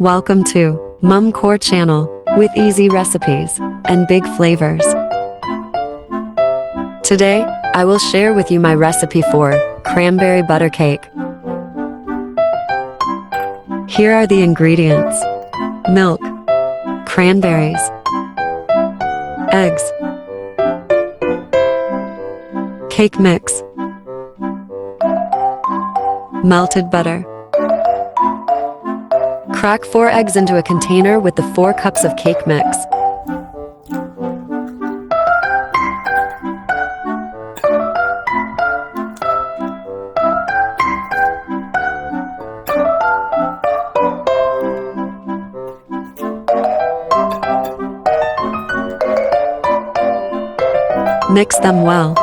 Welcome to mumcorchannel with easy recipes and big flavors. Today, I will share with you my recipe for cranberry butter cake. Here are the ingredients: milk, cranberries, eggs, cake mix, melted butter. Crack 4 eggs into a container with the 4 cups of cake mix. Mix them well.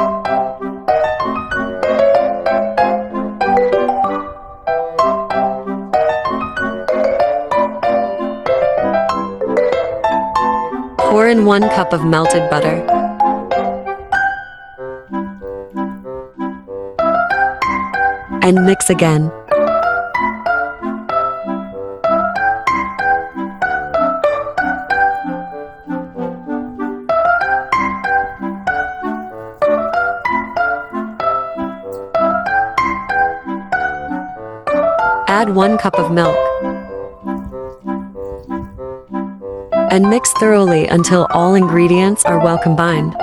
Pour in 1 cup of melted butter. And mix again. Add 1 cup of milk. And mix thoroughly until all ingredients are well combined.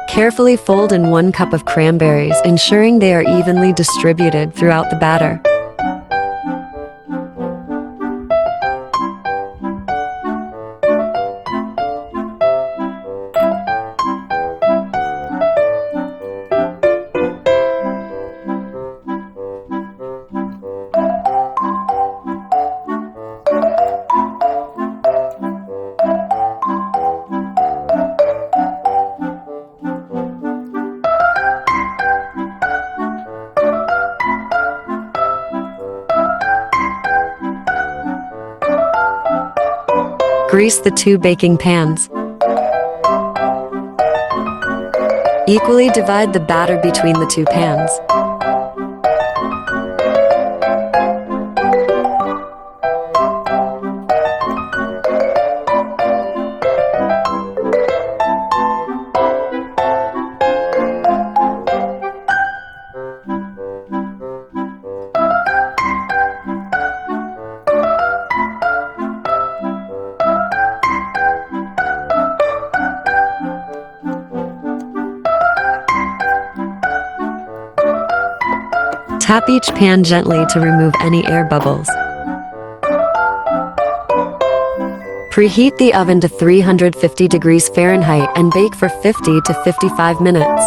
Carefully fold in 1 cup of cranberries, ensuring they are evenly distributed throughout the batter. Grease the 2 baking pans. Equally divide the batter between the 2 pans. Tap each pan gently to remove any air bubbles. Preheat the oven to 350 degrees Fahrenheit and bake for 50 to 55 minutes.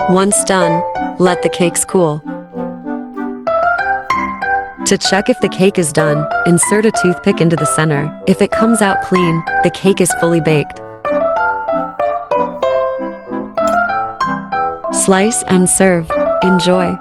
Once done, let the cakes cool. To check if the cake is done, insert a toothpick into the center. If it comes out clean, the cake is fully baked. Slice and serve. Enjoy.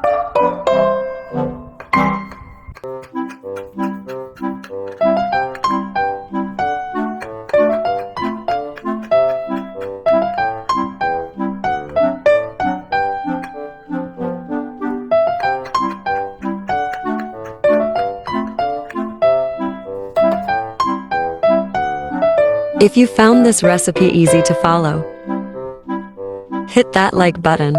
If you found this recipe easy to follow, hit that like button.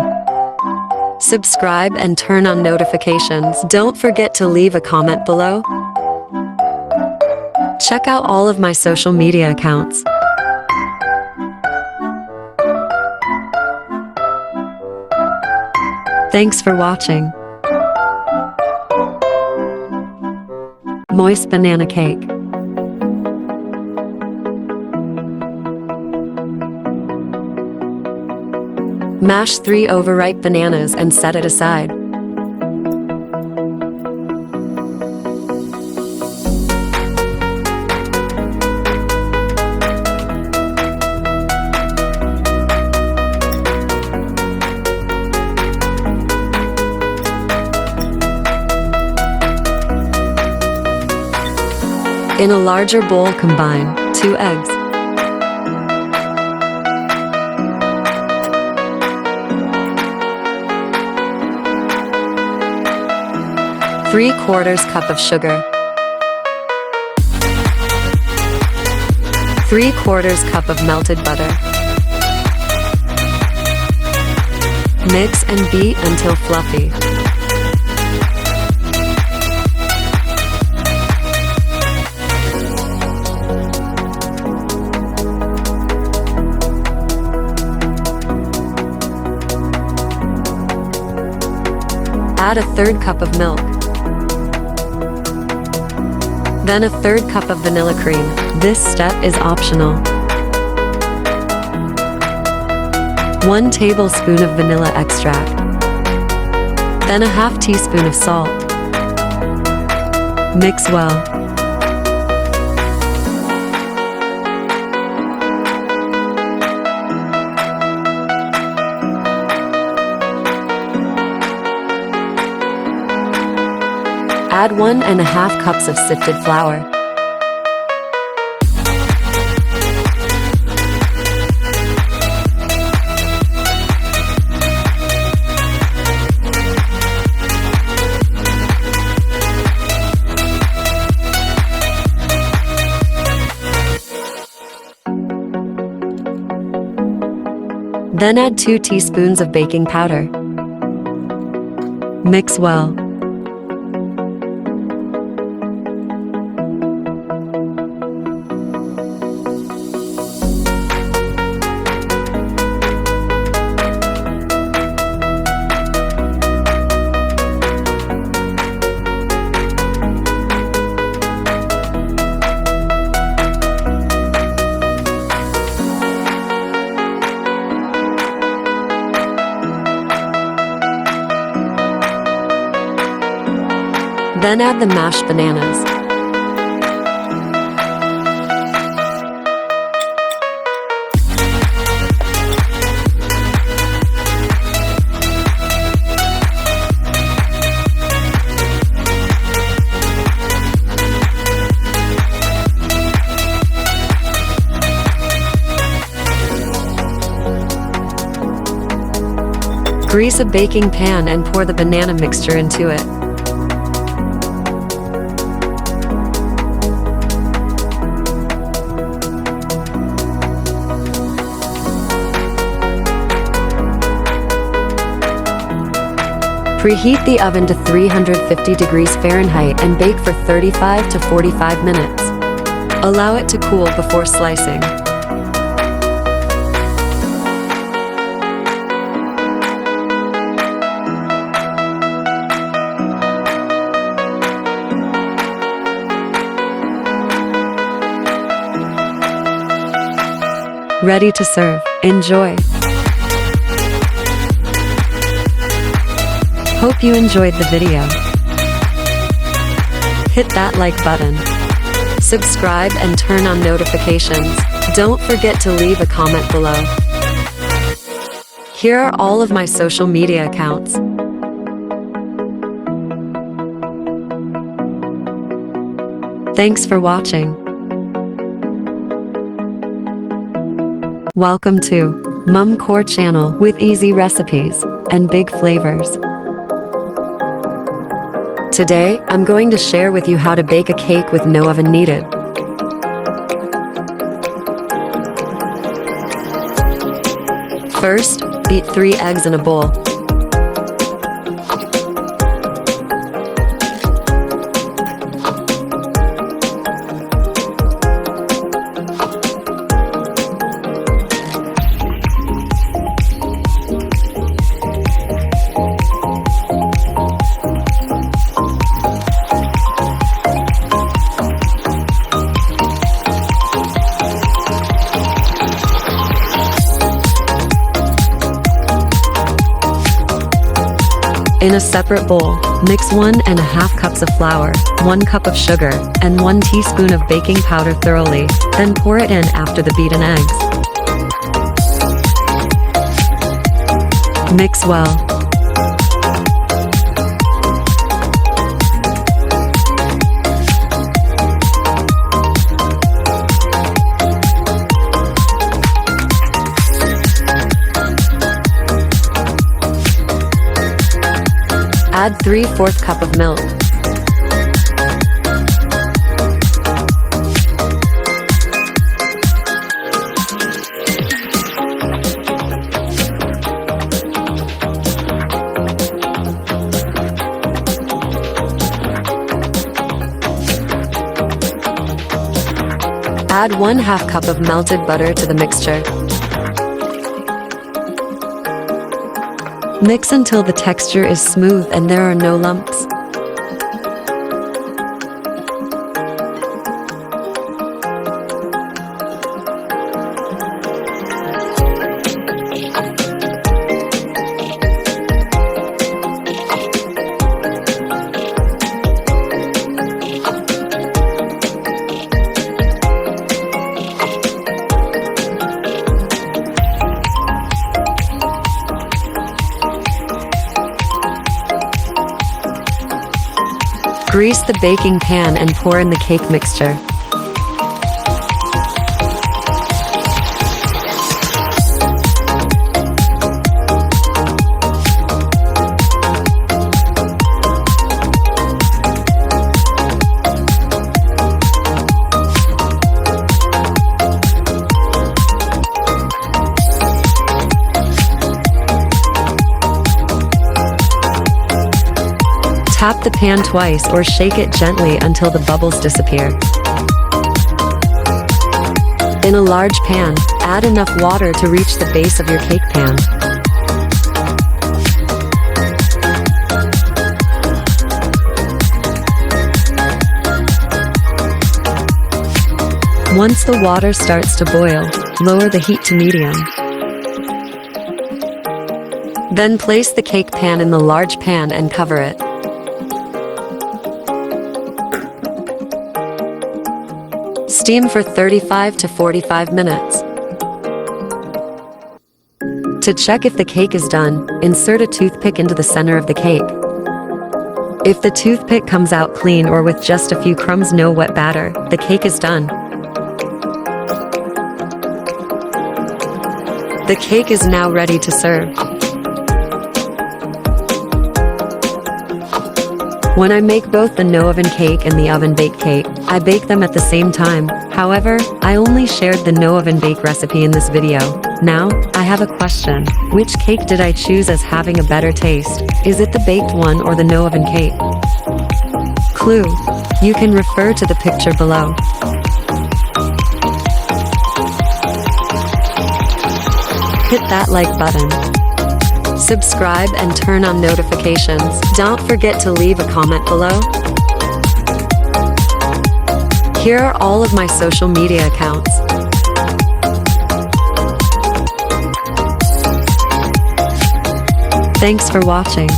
Subscribe and turn on notifications. Don't forget to leave a comment below. Check out all of my social media accounts. Thanks for watching. Moist banana cake. Mash 3 overripe bananas and set it aside. In a larger bowl, combine 2 eggs, 3/4 cup of sugar, 3/4 cup of melted butter. Mix and beat until fluffy. Add a 1/3 cup of milk. Then a 1/3 cup of vanilla cream. This step is optional. 1 tablespoon of vanilla extract. Then a 1/2 teaspoon of salt. Mix well. Add 1½ cups of sifted flour. Then add 2 teaspoons of baking powder. Mix well. Then add the mashed bananas. Grease a baking pan and pour the banana mixture into it. Preheat the oven to 350 degrees Fahrenheit and bake for 35 to 45 minutes. Allow it to cool before slicing. Ready to serve. Enjoy! Hope you enjoyed the video. Hit that like button. Subscribe and turn on notifications. Don't forget to leave a comment below. Here are all of my social media accounts. Thanks for watching. Welcome to mumcorchannel with easy recipes and big flavors. Today, I'm going to share with you how to bake a cake with no oven needed. First, beat 3 eggs in a bowl. In a separate bowl, mix 1½ cups of flour, 1 cup of sugar, and 1 teaspoon of baking powder thoroughly, then pour it in after the beaten eggs. Mix well. Add 3/4 cup of milk. Add 1/2 cup of melted butter to the mixture. Mix until the texture is smooth and there are no lumps. Grease the baking pan and pour in the cake mixture. Tap the pan twice or shake it gently until the bubbles disappear. In a large pan, add enough water to reach the base of your cake pan. Once the water starts to boil, lower the heat to medium. Then place the cake pan in the large pan and cover it. Steam for 35 to 45 minutes. To check if the cake is done, insert a toothpick into the center of the cake. If the toothpick comes out clean or with just a few crumbs, no wet batter, the cake is done. The cake is now ready to serve. When I make both the no-oven cake and the oven-baked cake, I bake them at the same time. However, I only shared the no-oven bake recipe in this video. Now, I have a question. Which cake did I choose as having a better taste? Is it the baked one or the no-oven cake? Clue: you can refer to the picture below. Hit that like button. Subscribe and turn on notifications. Don't forget to leave a comment below. Here are all of my social media accounts. Thanks for watching.